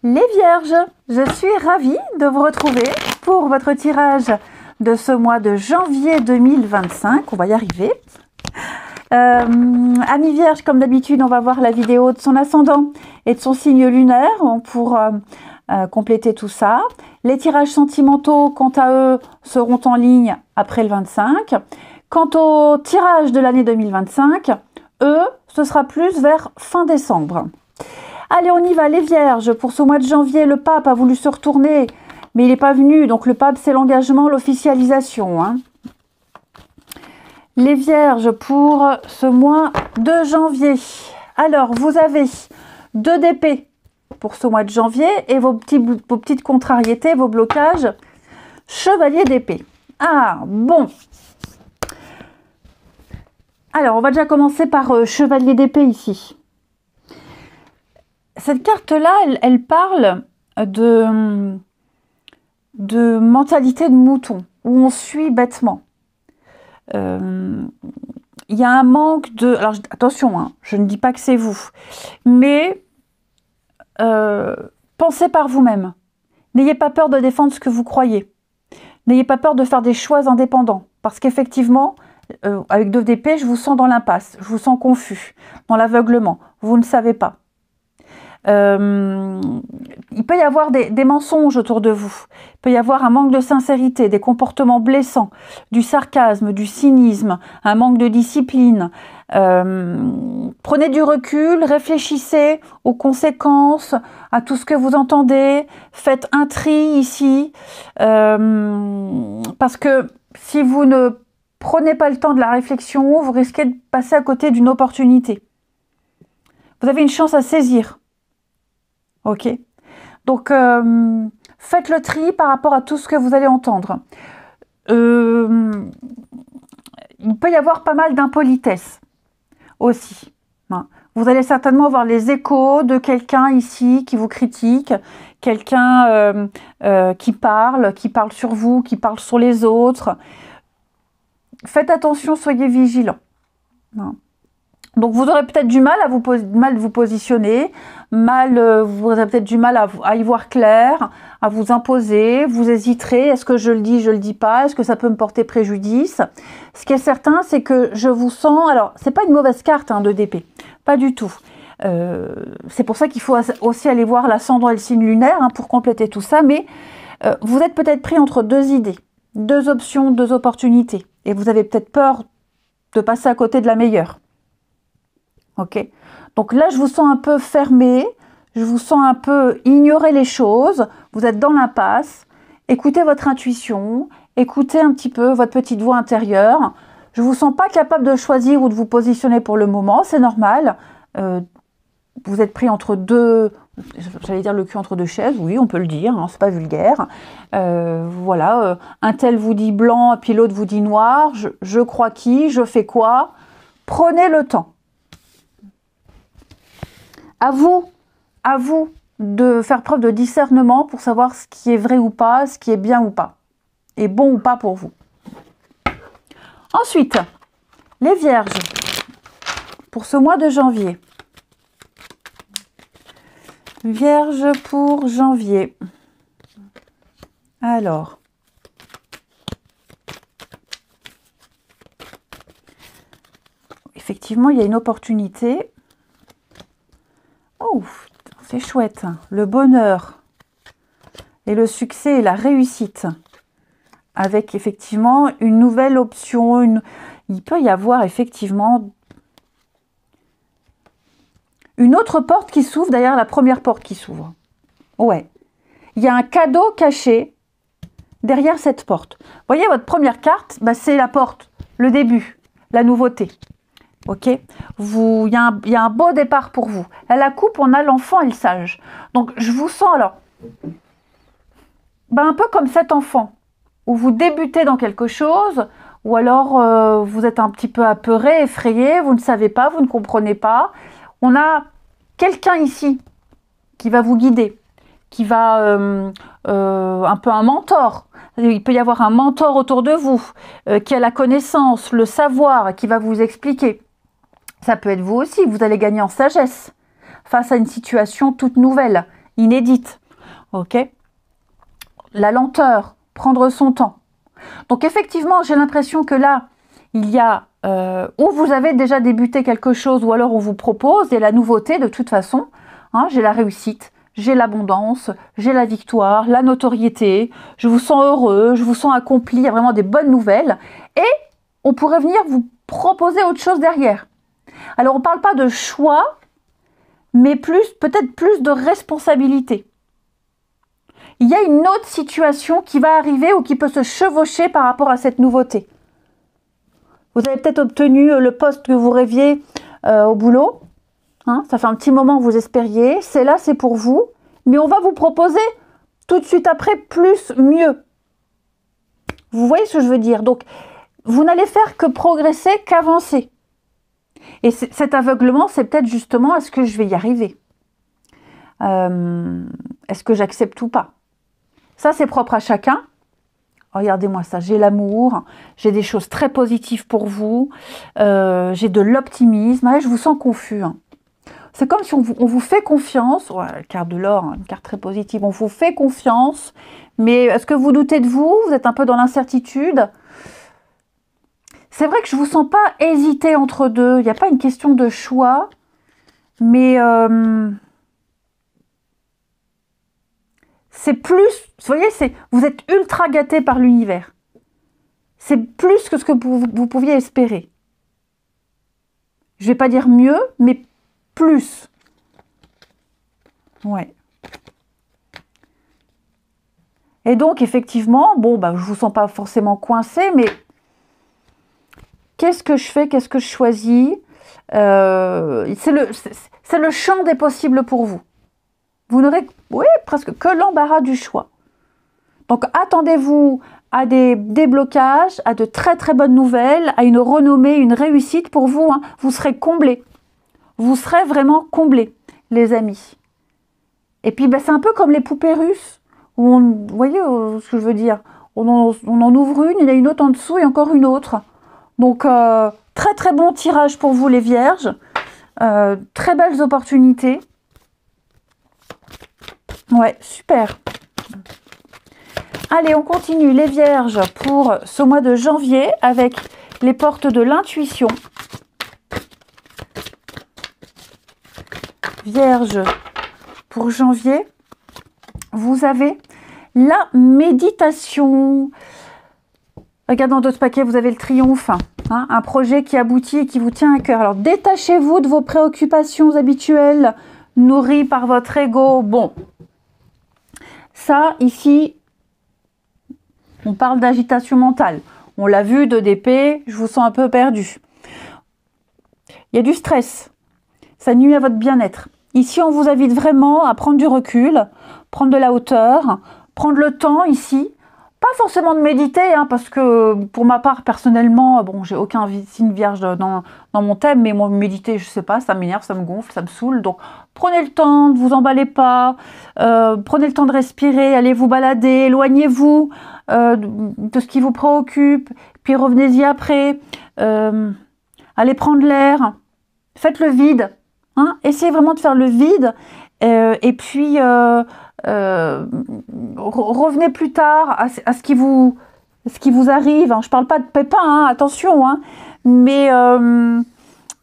Les Vierges, je suis ravie de vous retrouver pour votre tirage de ce mois de janvier 2025. On va y arriver. Amis Vierges, comme d'habitude, on va voir la vidéo de son ascendant et de son signe lunaire pour compléter tout ça. Les tirages sentimentaux, quant à eux, seront en ligne après le 25. Quant au tirage de l'année 2025, eux, ce sera plus vers fin décembre. Allez, on y va, les Vierges. Pour ce mois de janvier, le pape a voulu se retourner, mais il n'est pas venu. Donc le pape, c'est l'engagement, l'officialisation. Hein. Les Vierges, pour ce mois de janvier. Alors, vous avez 2 d'épée pour ce mois de janvier et vos petites contrariétés, vos blocages. Chevalier d'épée. Ah, bon. Alors, on va déjà commencer par Chevalier d'épée ici. Cette carte-là, elle parle de mentalité de mouton, où on suit bêtement. Il y a un manque de... Alors, attention, hein, je ne dis pas que c'est vous, mais pensez par vous-même. N'ayez pas peur de défendre ce que vous croyez. N'ayez pas peur de faire des choix indépendants, parce qu'effectivement, avec 2 d'épée, je vous sens dans l'impasse, je vous sens confus, dans l'aveuglement, vous ne savez pas. Il peut y avoir des mensonges autour de vous, il peut y avoir un manque de sincérité, des comportements blessants, du sarcasme, du cynisme, un manque de discipline. Prenez du recul, réfléchissez aux conséquences, à tout ce que vous entendez, faites un tri ici, parce que si vous ne prenez pas le temps de la réflexion, vous risquez de passer à côté d'une opportunité. Vous avez une chance à saisir. Ok, donc faites le tri par rapport à tout ce que vous allez entendre. Il peut y avoir pas mal d'impolitesse aussi. Hein. Vous allez certainement avoir les échos de quelqu'un ici qui vous critique, quelqu'un qui parle sur vous, qui parle sur les autres. Faites attention, soyez vigilants. Hein. Donc vous aurez peut-être du mal à vous positionner, vous aurez peut-être du mal à y voir clair, à vous imposer, vous hésiterez, est-ce que je le dis, je le dis pas, est-ce que ça peut me porter préjudice? Ce qui est certain, c'est que je vous sens, alors c'est pas une mauvaise carte hein, de d'épée, pas du tout. C'est pour ça qu'il faut aussi aller voir l'ascendant et le signe lunaire hein, pour compléter tout ça, mais vous êtes peut-être pris entre 2 idées, 2 options, 2 opportunités, et vous avez peut-être peur de passer à côté de la meilleure. Ok, donc là je vous sens un peu fermé, je vous sens un peu ignorer les choses, vous êtes dans l'impasse, écoutez votre intuition, écoutez un petit peu votre petite voix intérieure, je vous sens pas capable de choisir ou de vous positionner pour le moment, c'est normal, vous êtes pris entre 2, j'allais dire le cul entre 2 chaises, oui on peut le dire, hein, c'est pas vulgaire, voilà, un tel vous dit blanc, puis l'autre vous dit noir, je crois qui, je fais quoi, prenez le temps. À vous de faire preuve de discernement pour savoir ce qui est vrai ou pas, ce qui est bien ou pas, et bon ou pas pour vous. Ensuite, les Vierges, pour ce mois de janvier. Vierge pour janvier. Alors, effectivement, il y a une opportunité. Oh, c'est chouette. Le bonheur et le succès et la réussite. Avec effectivement une nouvelle option. Il peut y avoir effectivement une autre porte qui s'ouvre derrière la première porte qui s'ouvre. Ouais. Il y a un cadeau caché derrière cette porte. Vous voyez, votre première carte, bah, c'est la porte, le début, la nouveauté. Ok, il y a un beau départ pour vous. À la coupe, on a l'enfant et le sage. Donc, je vous sens alors, un peu comme cet enfant, où vous débutez dans quelque chose, ou alors vous êtes un petit peu apeuré, effrayé, vous ne savez pas, vous ne comprenez pas. On a quelqu'un ici qui va vous guider, qui va un peu un mentor. Il peut y avoir un mentor autour de vous, qui a la connaissance, le savoir, qui va vous expliquer. Ça peut être vous aussi, vous allez gagner en sagesse face à une situation toute nouvelle inédite. Ok? La lenteur, prendre son temps. Donc effectivement, j'ai l'impression que là, il y a où vous avez déjà débuté quelque chose, ou alors on vous propose, et la nouveauté de toute façon, hein, j'ai la réussite, j'ai l'abondance, j'ai la victoire, la notoriété, je vous sens heureux, je vous sens accompli, il y a vraiment des bonnes nouvelles, et on pourrait venir vous proposer autre chose derrière. Alors on ne parle pas de choix, mais peut-être plus de responsabilité. Il y a une autre situation qui va arriver ou qui peut se chevaucher par rapport à cette nouveauté. Vous avez peut-être obtenu le poste que vous rêviez au boulot. Hein, ça fait un petit moment que vous espériez. C'est là, c'est pour vous. Mais on va vous proposer tout de suite après plus, mieux. Vous voyez ce que je veux dire? Donc, vous n'allez faire que progresser, qu'avancer. Et cet aveuglement, c'est peut-être justement, est-ce que je vais y arriver? Est-ce que j'accepte ou pas? Ça, c'est propre à chacun. Regardez-moi ça, j'ai l'amour, j'ai des choses très positives pour vous, j'ai de l'optimisme. Ah, je vous sens confus. Hein. C'est comme si on vous fait confiance. Ouais, la carte de l'or, hein, une carte très positive. On vous fait confiance, mais est-ce que vous doutez de vous? Vous êtes un peu dans l'incertitude. C'est vrai que je ne vous sens pas hésiter entre deux. Il n'y a pas une question de choix, mais c'est plus, vous voyez, vous êtes ultra gâté par l'univers. C'est plus que ce que vous pouviez espérer. Je ne vais pas dire mieux, mais plus. Ouais. Et donc, effectivement, bon, bah, je ne vous sens pas forcément coincé, mais qu'est-ce que je fais? Qu'est-ce que je choisis? C'est le champ des possibles pour vous. Vous n'aurez presque que l'embarras du choix. Donc, attendez-vous à des déblocages, à de très très bonnes nouvelles, à une renommée, une réussite pour vous. Hein. Vous serez comblés. Vous serez vraiment comblés, les amis. Et puis, c'est un peu comme les poupées russes. Où vous voyez ce que je veux dire? On en ouvre une, il y en a une autre en dessous et encore une autre. Donc, très très bon tirage pour vous, les vierges. Très belles opportunités. Ouais, super. Allez, on continue les vierges pour ce mois de janvier avec les portes de l'intuition. Vierge, pour janvier, vous avez la méditation. Regardez dans d'autres paquets, vous avez le triomphe. Hein, un projet qui aboutit et qui vous tient à cœur. Alors, détachez-vous de vos préoccupations habituelles, nourries par votre ego. Bon, ça, ici, on parle d'agitation mentale. On l'a vu, 2 d'épée, je vous sens un peu perdu. Il y a du stress. Ça nuit à votre bien-être. Ici, on vous invite vraiment à prendre du recul, prendre de la hauteur, prendre le temps ici. Pas forcément de méditer, hein, parce que pour ma part, personnellement, bon, j'ai aucun signe vierge dans mon thème, mais moi, méditer, je sais pas, ça m'énerve, ça me gonfle, ça me saoule. Donc, prenez le temps, ne vous emballez pas, prenez le temps de respirer, allez vous balader, éloignez-vous de ce qui vous préoccupe, puis revenez-y après, allez prendre l'air, faites le vide, hein, essayez vraiment de faire le vide, et puis revenez plus tard à ce qui vous arrive. Hein. Je parle pas de pépins, hein, attention, hein, mais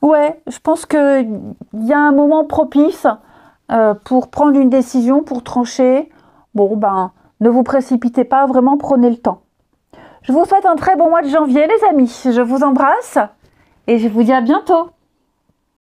ouais, je pense que il y a un moment propice pour prendre une décision, pour trancher. Bon, ne vous précipitez pas, vraiment prenez le temps. Je vous souhaite un très bon mois de janvier, les amis. Je vous embrasse et je vous dis à bientôt.